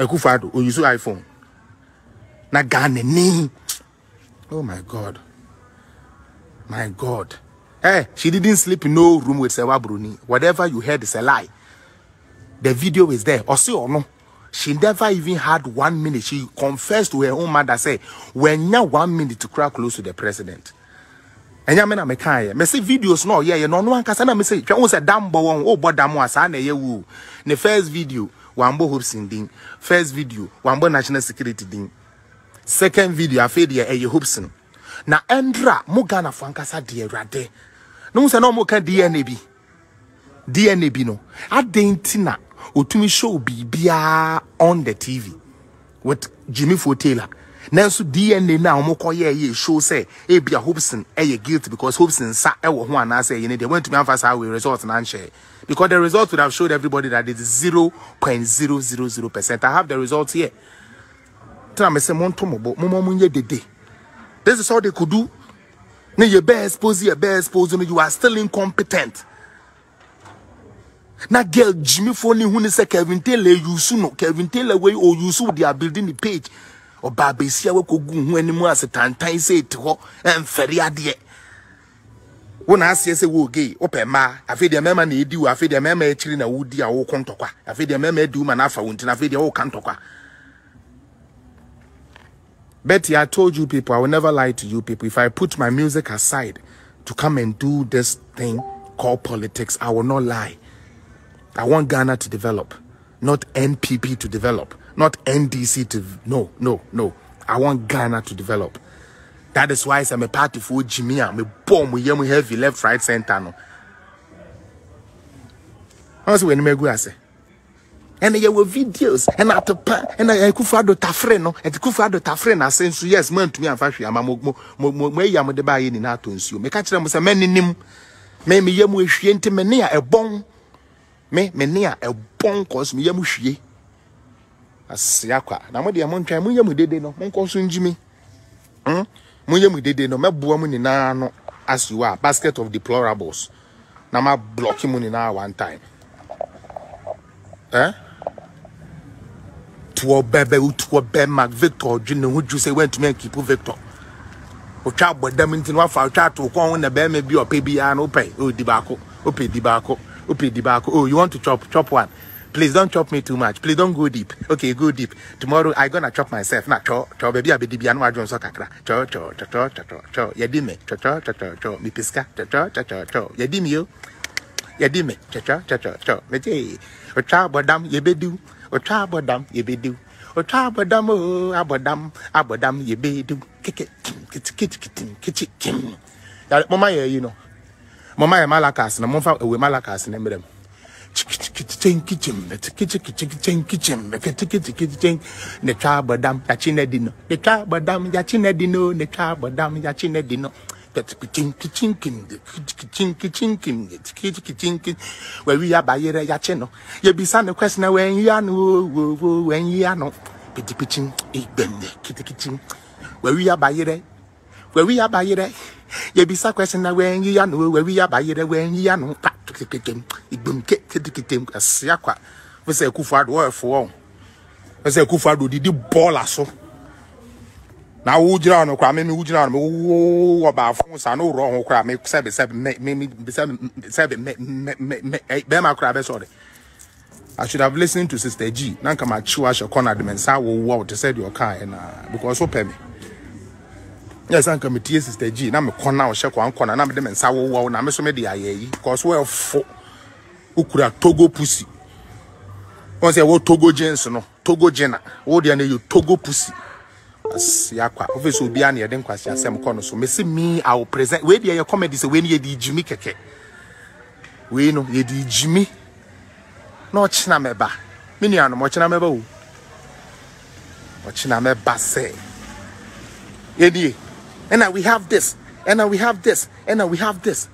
Akufo o use iPhone. Na Ghana ni. Oh my God. My God. Hey, she didn't sleep in no room with Sewa Bruni. Whatever you heard is a lie. The video is there. Or see or no. She never even had 1 minute. She confessed to her own mother, say, when you 1 minute to crack close to the president. And ya mena mekaya. Me see videos no, yeah, no one can say na me say, "Twa say dambo won, oh bodamu asa na ye wu." The first video, wambo hopes in ding. First video, wambo national security ding. Second video, afedi ye hopes. Na endra mo Ghana fankasa de rade. No say no mo kan DNA bi. DNA bi no. Adentina otumi show bibia on the TV with Jimmy Taylor. Nanso DNA na omokoye show say ebia Hobson guilty because Hobson sa ewo ho anase ye they went to me emphasize we results and share because the results would have showed everybody that it is 0.000%. I have the results here. Tell me say monto mobo momo dede. This is all they could do. Na you be exposed, you are still incompetent. Na girl Jimmy Phone who say Kevin Taylor you no Kevin Taylor way or you they are building the page. Or Babesia will go anymore as a tantan say to her and Feria dear. When I say wo gay, open ma, I feel the member need you, I feel the member chilling a woody or contoqua. I feel the member do manafa until I feel the old cantoqua. Betty, I told you people, I will never lie to you people. If I put my music aside to come and do this thing called politics, I will not lie. I want Ghana to develop, not NPP to develop. Not NDC to no. I want Ghana to develop. That is why I'm a party for Jimmy. I'm a bomb. We heavy left, right, center. No. Also, when me go say, and there were videos and at the and I Akufo Addo tafre no. And Akufo Addo tafre na sense yes man to me and fashion. I'm mo yam de buy ni na to nsuo. Me catch them say men nim. Me yamu ehwie enti me ne a ebon. Me ne a ebon cause me yamu hwie. Asiakwa na mo de mo ntwan mo yamu dede no mo nkoso njimi mo yamu dede no meboa mo ni na no as you are basket of deplorables na ma block mo ni na one time to be Mark Victor Junior who you say went to me keep Victor o cha bodam ntin wa fa cha to kon na be me bi o pe bia no pay o di bako o pe di bako oh you want to chop one. Please don't chop me too much. Please don't go deep. Okay, go deep. Tomorrow I gonna chop myself. Nah, cho baby abedi bia no adwon so kakra. Cho. Yedime. Cho. Mi piska. Cho. Yedime yo. Yedime. Cho. Meje. Ocha bodam yebedu. Ocha bodam yebedu. Ocha bodam oh abodam yebedu. Kiki. Ya mama ye you know. Mama ye malakas na monfa we malakas na mrem. Kitchen, the trabadam, yachinedino, the trabadam, yachinedino, the trabadam, yachinedino, that's kitchen, where we are by yachino. You be son of question when you are no, pitching, kitchen, where we are by you be so question when you know where we are by when you know. Ibum kitim asiakwa we say Akufo Addo for we say Akufo Addo did ball aso na wo gira no kwa me wo gira no wo ba fon sa no ro ho kwa me be ma kra be sorry. I should have listened to Sister G na nka ma chiwa she corner de mensa wo to said your car na because so pay me. Yes, I'm coming to Sister G. Now me corner or shake one corner. Now me dem and say wo na me so me dey aye. Cause we for ukura Togo pussy. One say wo Togo jeans no. Togo jena. Wo dey na you Togo pussy. As yakwa. Office obi an ye den kwasi Asem kono so. Me see me I will present. We dey your comedy say we ni dey Jimmy keke. We no ye dey Jimmy. No china me ba. Me ni anu mo china me ba o. Mo china me ba say. Ye dey. And now we have this. And now we have this. And now we have this.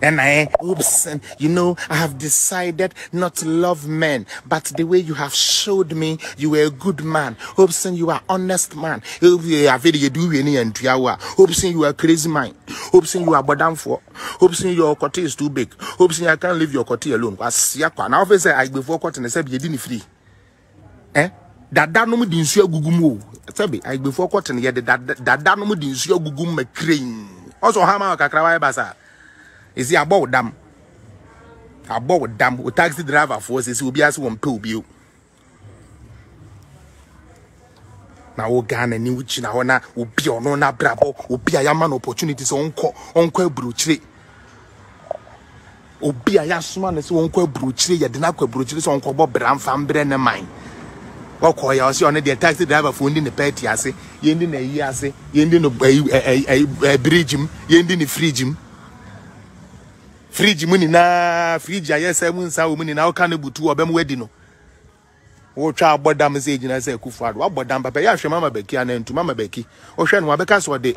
And oops, and you know, I have decided not to love men, but the way you have showed me, you were a good man. Oops, and you are honest man. Oops, you are a crazy man. Oops, you are bodam for. Oops, your cote is too big. Oops, I can't leave your cote alone. Now, if I say I before cotton, I said you didn't free. That no me didn't see a gugumo. Sabi, I before cotton, yet that no me didn't see a gugum crane. Also, Hama Kakrawai Basa. Is he about them? About them, who taxi driver forces will be as one pill bill. Now, Ghana, New China, will be on no bravo, will be a yaman opportunities on bruchere. Will be a yasman as one bruchere, ya dinako bruchere on Cobo Bram Fam Brenner mine. What call you on the taxi driver funding the petty, I say, yending a yase, yending a bridge, yending a fridge. Fridge money na fridge yes 7 sa money na ka na butu obem wedino wo twa abodam say gina say Akufo Addo abodam papa ya hwe mama beki ana ntu mama beki o hwe no abeka so de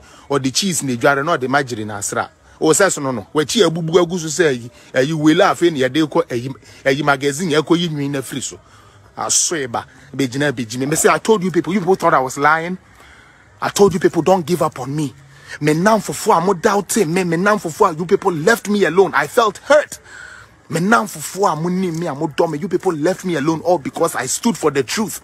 cheese na dware na de magiri na asra o seso no wachi abubu agusu say ayi wela afi na de ko ayi magazine ekoyi nwi na free so asoeba be gina me say I told you people thought I was lying. I told you people don't give up on me. Me now for four, I'm doubting. Me now for four, you people left me alone. I felt hurt. Me now for four, I'm dumb. You people left me alone all because I stood for the truth.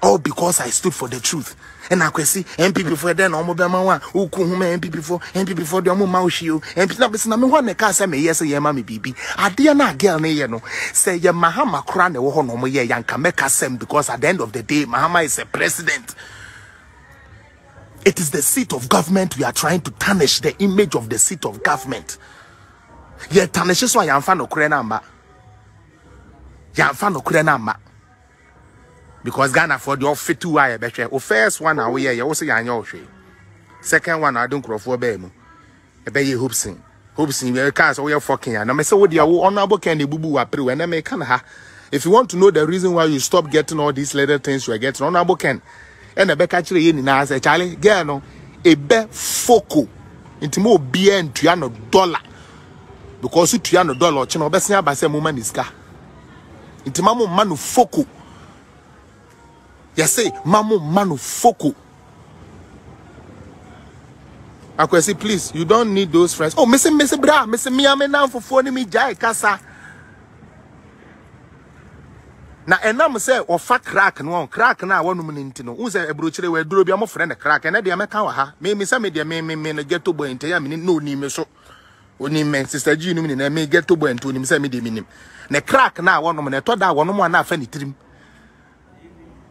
All because I stood for the truth. And I can see MP before then, I'm mobile who come MP before the Maushio, MP Nabis, and I'm one that can't say me yes, yeah, mammy BB. I dear not girl, no. Say, yeah, Mahama Kran, or Hono, yeah, young Kameka Sem, because at the end of the day, Mahama is a president. It is the seat of government. We are trying to tarnish the image of the seat of government. Yeah, tarnish is why I'm fan of Krenamba. Yeah, I'm fan of Krenamba. Because Ghana for the fit to wire better. O first one now you also your second one I don't crow for bemo. I bet you hoopsing. Hoopsing your cars or your fucking and I say what you honorable candy boo boo approve and I may can ha. If you want to know the reason why you stop getting all these little things you are getting honorable can. And a back actually in as a Charlie, Gano, a be foco into more beer and $300 because $300 channel best near by some woman is car. Into Mamma Manu foco. Yes, say Mamma Manu foco. I can say, please, you don't need those friends. Oh, Missy Bra, Missy Miame now for phoning me Jai Casa. Na enam say ofa crack no crack na wonu mninti no unse ebrochire we duro bia mo friend crack na de meka wa ha me say me de me no get to boy ntya me no ni me so oni me sister G no me na me get to boy ntoni me say me de minim na crack na wonu me na to da wonu mo na afa ni tirim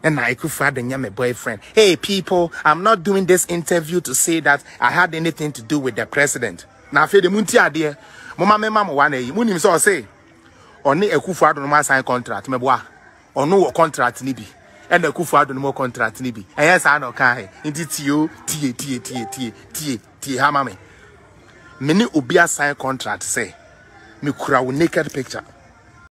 and I could father my boyfriend. Hey people, I'm not doing this interview to say that I had anything to do with the president. Na fe de munti ade mama me mama wa na yi munim so say oni Akufo Addo no ma sign contract me boa ono wo contract ni bi and Akufo Addo no mo contract ni bi yes I no kan he nti tie ha mama me ni obi sign contract say me kura wo naked picture